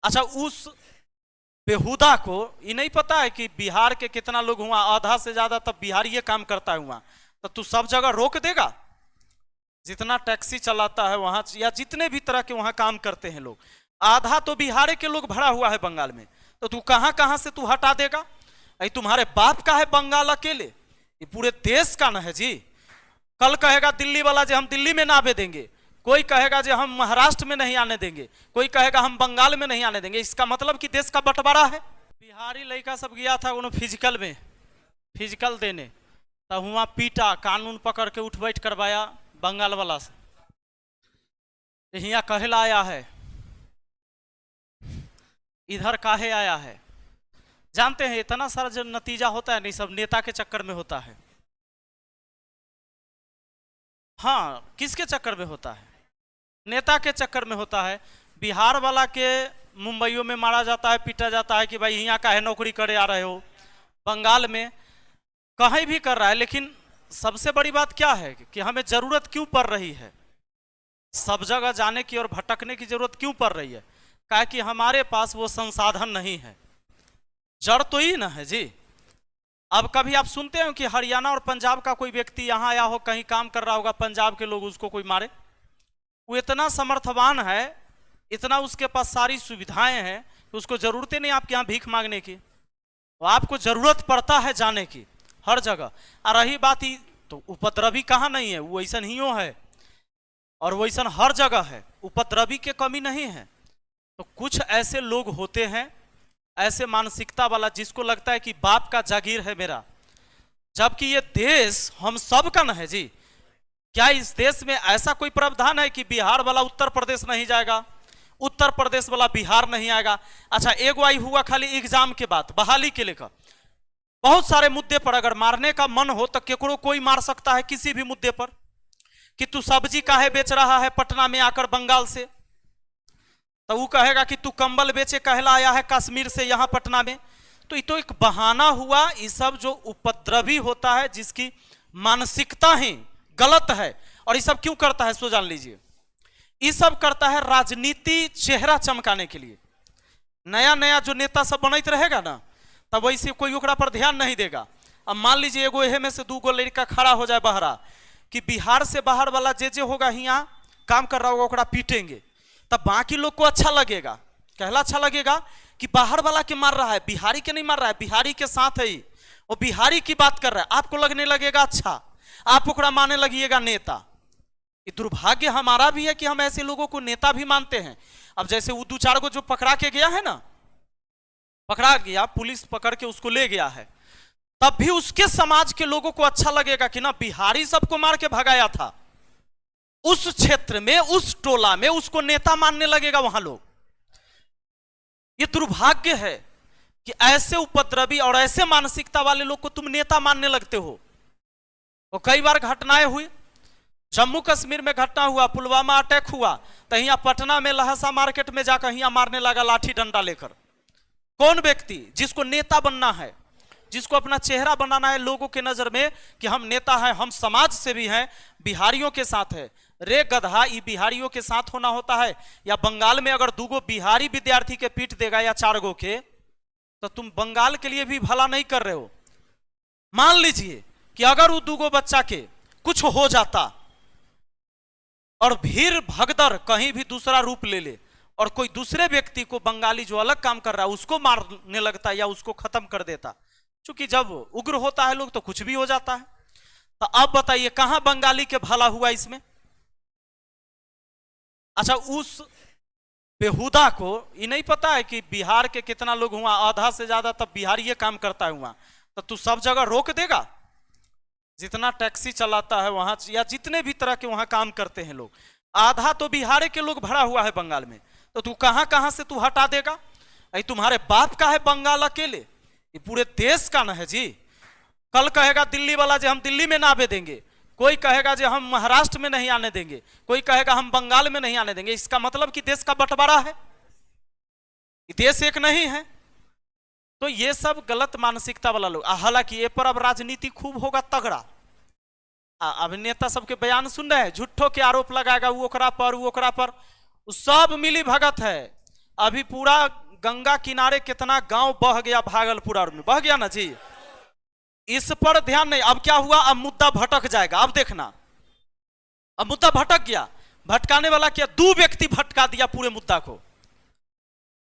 अच्छा, उस बेहुदा को ये नहीं पता है कि बिहार के कितना लोग हुआ, आधा से ज्यादा तब बिहार ये काम करता है हुआ, तो तू सब जगह रोक देगा? जितना टैक्सी चलाता है वहां या जितने भी तरह के वहां काम करते हैं लोग, आधा तो बिहार के लोग भरा हुआ है बंगाल में, तो तू कहां कहां से तू हटा देगा? अरे तुम्हारे बाप का है बंगाल अकेले? ये पूरे देश का न है जी। कल कहेगा दिल्ली वाला जे हम दिल्ली में ना आवे देंगे, कोई कहेगा जे हम महाराष्ट्र में नहीं आने देंगे, कोई कहेगा हम बंगाल में नहीं आने देंगे। इसका मतलब कि देश का बंटवारा है। बिहारी लड़का सब गया था उन्होंने फिजिकल में, फिजिकल देने, तब हुआ पीटा, कानून पकड़ के उठ बैठ करवाया बंगाल वाला से। यहाँ कहला आया है, इधर काहे आया है? जानते हैं इतना सारा जो नतीजा होता है नहीं सब नेता के चक्कर में होता है। हाँ, किसके चक्कर में होता है? नेता के चक्कर में होता है। बिहार वाला के मुंबईयों में मारा जाता है, पीटा जाता है कि भाई यहाँ काहे नौकरी करे आ रहे हो। बंगाल में कहीं भी कर रहा है, लेकिन सबसे बड़ी बात क्या है कि हमें जरूरत क्यों पड़ रही है सब जगह जाने की और भटकने की जरूरत क्यों पड़ रही है? क्या कि हमारे पास वो संसाधन नहीं है। जड़ तो ही ना है जी। अब कभी आप सुनते हो कि हरियाणा और पंजाब का कोई व्यक्ति यहाँ आया हो, कहीं काम कर रहा होगा, पंजाब के लोग उसको कोई मारे? वो इतना समर्थवान है, इतना उसके पास सारी सुविधाएं हैं कि उसको जरूरत नहीं आपके यहाँ भीख मांगने की। वो आपको जरूरत पड़ता है जाने की हर जगह। और रही बात ही तो उपद्रवी कहाँ नहीं है, वो ऐसा ही है और वैसा हर जगह है, उपद्रवी के कमी नहीं है। तो कुछ ऐसे लोग होते हैं, ऐसे मानसिकता वाला, जिसको लगता है कि बाप का जागीर है मेरा, जबकि ये देश हम सब का न है जी। क्या इस देश में ऐसा कोई प्रावधान है कि बिहार वाला उत्तर प्रदेश नहीं जाएगा, उत्तर प्रदेश वाला बिहार नहीं आएगा? अच्छा, एक वाई हुआ खाली एग्जाम के बाद बहाली के लेकर, बहुत सारे मुद्दे पर अगर मारने का मन हो तो केकरो कोई मार सकता है किसी भी मुद्दे पर, कि तू सब्जी काहे बेच रहा है पटना में आकर बंगाल से, तो वो कहेगा कि तू कंबल बेचे कहला आया है कश्मीर से यहाँ पटना में। तो ये तो एक बहाना हुआ। ये सब जो उपद्रवी होता है, जिसकी मानसिकता ही गलत है, और ये सब क्यों करता है सो जान लीजिए। ये सब करता है राजनीति चेहरा चमकाने के लिए। नया नया जो नेता सब बनते रहेगा ना, तब वैसे कोई ओकरा पर ध्यान नहीं देगा। अब मान लीजिए एगो एहे में से दूगो लड़का खड़ा हो जाए बहरा, कि बिहार से बाहर वाला जे होगा यहाँ काम कर रहा होगा ओकरा पीटेंगे, तब बाकी लोग को अच्छा लगेगा। कहला अच्छा लगेगा कि बाहर वाला के मार रहा है, बिहारी के नहीं मार रहा है, बिहारी के साथ है, वो बिहारी की बात कर रहा है, आपको लगने लगेगा अच्छा, आप ओकरा मानने लगिएगा नेता। ये दुर्भाग्य हमारा भी है कि हम ऐसे लोगों को नेता भी मानते हैं। अब जैसे वो 2-4 को जो पकड़ा के गया है ना, पकड़ा गया, पुलिस पकड़ के उसको ले गया है, तब भी उसके समाज के लोगों को अच्छा लगेगा कि ना बिहारी सबको मार के भगाया था, उस क्षेत्र में, उस टोला में उसको नेता मानने लगेगा वहां लोग। ये दुर्भाग्य है कि ऐसे उपद्रवी और ऐसे मानसिकता वाले लोग को तुम नेता मानने लगते हो। तो कई बार घटनाएं हुई, जम्मू कश्मीर में घटना हुआ, पुलवामा अटैक हुआ, तो यहाँ पटना में लहसा मार्केट में जाकर यहाँ मारने लगा लाठी डंडा लेकर। कौन व्यक्ति जिसको नेता बनना है, जिसको अपना चेहरा बनाना है लोगों के नजर में कि हम नेता हैं, हम समाज से भी हैं, बिहारियों के साथ है। रे गधा, ये बिहारियों के साथ होना होता है? या बंगाल में अगर 2 बिहारी विद्यार्थी के पीट देगा या 4 के, तो तुम बंगाल के लिए भी भला नहीं कर रहे हो। मान लीजिए कि अगर वो 2 बच्चा के कुछ हो जाता और भीड़ भगदड़ कहीं भी दूसरा रूप ले ले, और कोई दूसरे व्यक्ति को बंगाली जो अलग काम कर रहा है उसको मारने लगता या उसको खत्म कर देता, क्योंकि जब उग्र होता है लोग तो कुछ भी हो जाता है। तो अब बताइए कहां बंगाली के भला हुआ इसमें? अच्छा, उस बेहुदा को ये नहीं पता है कि बिहार के कितना लोग हुआ, आधा से ज्यादा तब बिहार ये काम करता है हुआ, तो तू सब जगह रोक देगा? जितना टैक्सी चलाता है वहां या जितने भी तरह के वहां काम करते हैं लोग, आधा तो बिहार के लोग भरा हुआ है बंगाल में, तो तू कहां कहां से तू हटा देगा? अरे तुम्हारे बाप का है बंगाल अकेले? ये पूरे देश का न है जी। कल कहेगा दिल्ली वाला जे हम दिल्ली में ना आवे देंगे, कोई कहेगा जे हम महाराष्ट्र में नहीं आने देंगे, कोई कहेगा हम बंगाल में नहीं आने देंगे। इसका मतलब कि देश का बंटवारा है, देश एक नहीं है। तो ये सब गलत मानसिकता वाला लोग। हालांकि ये पर अब राजनीति खूब होगा तगड़ा। अब नेता सबके बयान सुन रहे हैं, झूठों के आरोप लगाएगा वो ओकरा पर, वो ओकरा पर, सब मिली भगत है। अभी पूरा गंगा किनारे कितना गांव बह गया, भागलपुर और में बह गया ना जी। इस पर ध्यान नहीं। अब क्या हुआ, अब मुद्दा भटक जाएगा। अब देखना, अब मुद्दा भटक गया। भटकाने वाला क्या, 2 व्यक्ति भटका दिया पूरे मुद्दा को।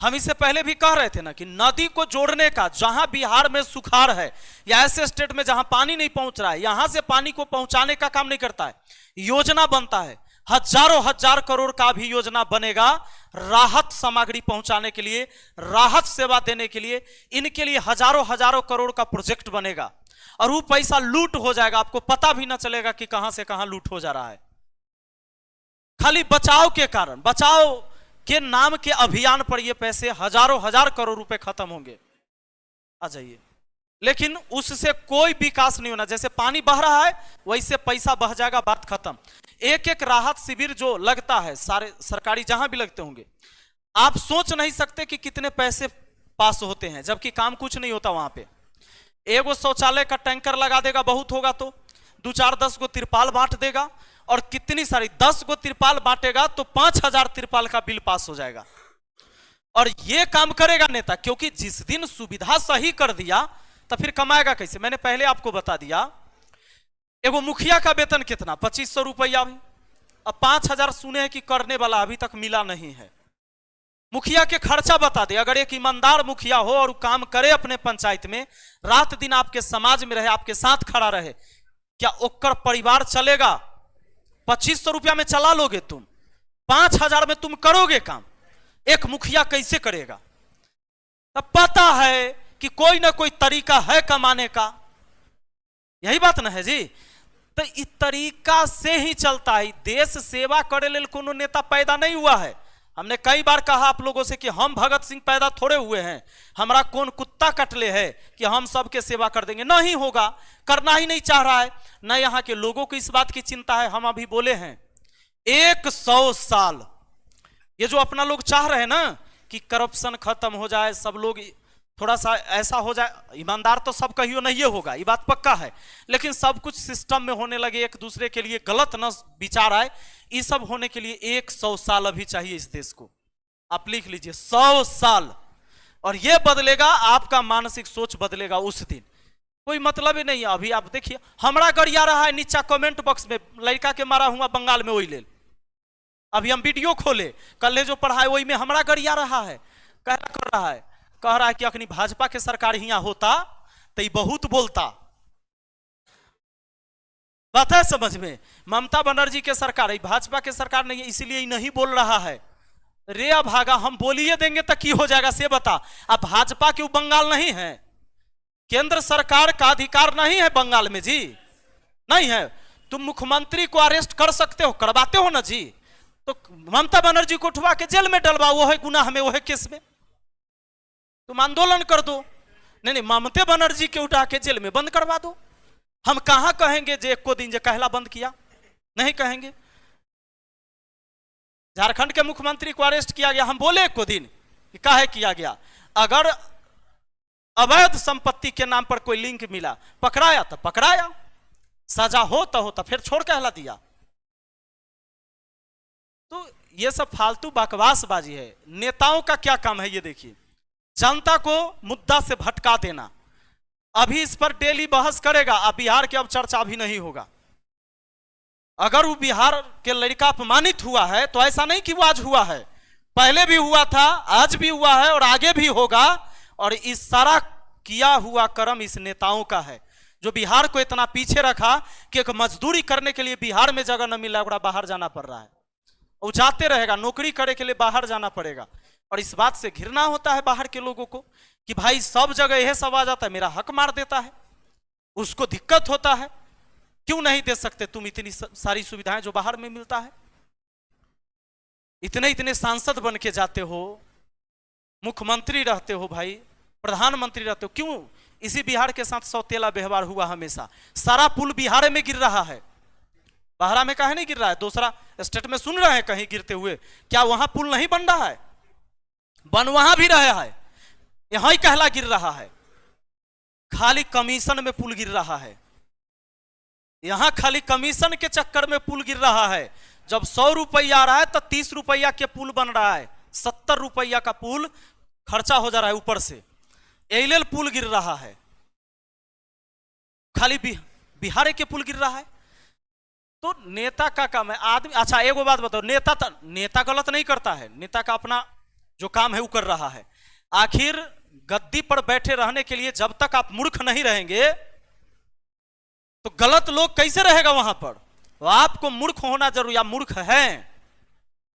हम इससे पहले भी कह रहे थे ना कि नदी को जोड़ने का, जहां बिहार में सुखाड़ है या ऐसे स्टेट में जहां पानी नहीं पहुंच रहा है, यहां से पानी को पहुंचाने का काम नहीं करता है, योजना बनता है। हजारों हजार करोड़ का भी योजना बनेगा राहत सामग्री पहुंचाने के लिए, राहत सेवा देने के लिए। इनके लिए हजारों हजारों करोड़ का प्रोजेक्ट बनेगा और वो पैसा लूट हो जाएगा, आपको पता भी ना चलेगा कि कहां से कहां लूट हो जा रहा है। खाली बचाव के कारण, बचाव के नाम के अभियान पर ये पैसे हजारों हजार करोड़ रुपए खत्म होंगे। आ जाइए, लेकिन उससे कोई विकास नहीं होना। जैसे पानी बह रहा है वैसे पैसा बह जाएगा, बात खत्म। एक एक राहत शिविर जो लगता है, सारे सरकारी जहां भी लगते होंगे, आप सोच नहीं सकते कि कितने पैसे पास होते हैं, जबकि काम कुछ नहीं होता वहां पे। एगो शौचालय का टैंकर लगा देगा, बहुत होगा तो 2-4-10 गो तिरपाल बांट देगा, और कितनी सारी 10 गो तिरपाल बांटेगा तो 5000 तिरपाल का बिल पास हो जाएगा। और ये काम करेगा नेता, क्योंकि जिस दिन सुविधा सही कर दिया तो फिर कमाएगा कैसे। मैंने पहले आपको बता दिया, एगो मुखिया का वेतन कितना, 2500 रुपया भी। अब 5000 सुने हैं कि करने वाला अभी तक मिला नहीं है। मुखिया के खर्चा बता दे। अगर एक ईमानदार मुखिया हो और काम करे अपने पंचायत में, रात दिन आपके समाज में रहे, आपके साथ खड़ा रहे, क्या ओकर परिवार चलेगा? 2500 रुपया में चला लोगे तुम? 5000 में तुम करोगे काम? एक मुखिया कैसे करेगा? तब पता है कि कोई ना कोई तरीका है कमाने का। यही बात ना है जी। तो इस तरीका से ही चलता है। देश सेवा करे लेल कोनो नेता पैदा नहीं हुआ है। हमने कई बार कहा आप लोगों से कि हम भगत सिंह पैदा थोड़े हुए हैं, हमारा कौन कुत्ता कटले है कि हम सबके सेवा कर देंगे। नहीं होगा, करना ही नहीं चाह रहा है। न यहाँ के लोगों को इस बात की चिंता है। हम अभी बोले हैं 100 साल, ये जो अपना लोग चाह रहे हैं ना कि करप्शन खत्म हो जाए, सब लोग थोड़ा सा ऐसा हो जाए, ईमानदार तो सब कहियो नहीं होगा, ये बात पक्का है, लेकिन सब कुछ सिस्टम में होने लगे, एक दूसरे के लिए गलत न विचार आए, ये सब होने के लिए 100 साल अभी चाहिए इस देश को। आप लिख लीजिए 100 साल, और ये बदलेगा, आपका मानसिक सोच बदलेगा उस दिन। कोई मतलब ही नहीं है। अभी आप देखिए, हमारा गरिया रहा है नीचा कमेंट बॉक्स में, लड़का के मारा हुआ बंगाल में, वही ले। अभी हम वीडियो खोले, कल जो पढ़ा है वही में हमारा गरिया रहा है, कह रहा है कि अखनी भाजपा के सरकार यहाँ होता तो ये बहुत बोलता। बात है समझ में? ममता बनर्जी के सरकार है, भाजपा के सरकार नहीं है, इसीलिए नहीं बोल रहा है। रे अभागा, हम बोलिए देंगे तो की हो जाएगा से बता। अब भाजपा के बंगाल नहीं है, केंद्र सरकार का अधिकार नहीं है बंगाल में जी, नहीं है। तुम मुख्यमंत्री को अरेस्ट कर सकते हो, करवाते हो ना जी, तो ममता बनर्जी को उठवा के जेल में डलवा, वो है गुनाह में, वो है केस में, तुम आंदोलन कर दो। नहीं, ममता बनर्जी के उठा के जेल में बंद करवा दो। हम कहां कहेंगे जे एको दिन जे कहला बंद किया, नहीं कहेंगे। झारखंड के मुख्यमंत्री को अरेस्ट किया गया, हम बोले एको दिन कि काहे किया गया? अगर अवैध संपत्ति के नाम पर कोई लिंक मिला, पकड़ाया तो पकड़ाया, सजा हो तो फिर छोड़ कहला दिया। तो ये सब फालतू बकवासबाजी है। नेताओं का क्या काम है ये देखिए, जनता को मुद्दा से भटका देना। अभी इस पर डेली बहस करेगा। अब बिहार के अब चर्चा भी नहीं होगा। अगर वो बिहार के लड़का अपमानित हुआ है तो ऐसा नहीं कि वो आज हुआ है, पहले भी हुआ था, आज भी हुआ है और आगे भी होगा। और इस सारा किया हुआ कर्म इस नेताओं का है, जो बिहार को इतना पीछे रखा कि एक मजदूरी करने के लिए बिहार में जगह न मिला, बाहर जाना पड़ रहा है। वो जाते रहेगा, नौकरी करने के लिए बाहर जाना पड़ेगा। और इस बात से घृणा होता है बाहर के लोगों को कि भाई सब जगह यह सब आ जाता है, मेरा हक मार देता है, उसको दिक्कत होता है। क्यों नहीं दे सकते तुम इतनी सारी सुविधाएं जो बाहर में मिलता है? इतने इतने सांसद बन के जाते हो, मुख्यमंत्री रहते हो, भाई प्रधानमंत्री रहते हो, क्यों इसी बिहार के साथ सौतेला व्यवहार हुआ हमेशा? सारा पुल बिहार में गिर रहा है, बाहर में काहे नहीं गिर रहा है? दूसरा स्टेट में सुन रहे हैं कहीं गिरते हुए, क्या वहां पुल नहीं बन रहा है? बन वहां भी रहा है, यहां ही कहला गिर रहा है। खाली कमीशन में पुल गिर रहा है, यहां खाली कमीशन के चक्कर में पुल गिर रहा है। जब 100 रुपया आ रहा है तो 30 रुपया के पुल बन रहा है, 70 रुपया का पुल खर्चा हो जा रहा है ऊपर से, एल पुल गिर रहा है, खाली बिहार के पुल गिर रहा है। तो नेता का काम है आदमी। अच्छा एगो बात बताओ, नेता गलत नहीं करता है, नेता का अपना जो काम है वो कर रहा है। आखिर गद्दी पर बैठे रहने के लिए जब तक आप मूर्ख नहीं रहेंगे तो गलत लोग कैसे रहेगा वहां पर? तो आपको मूर्ख होना जरूरी, आप मूर्ख हैं।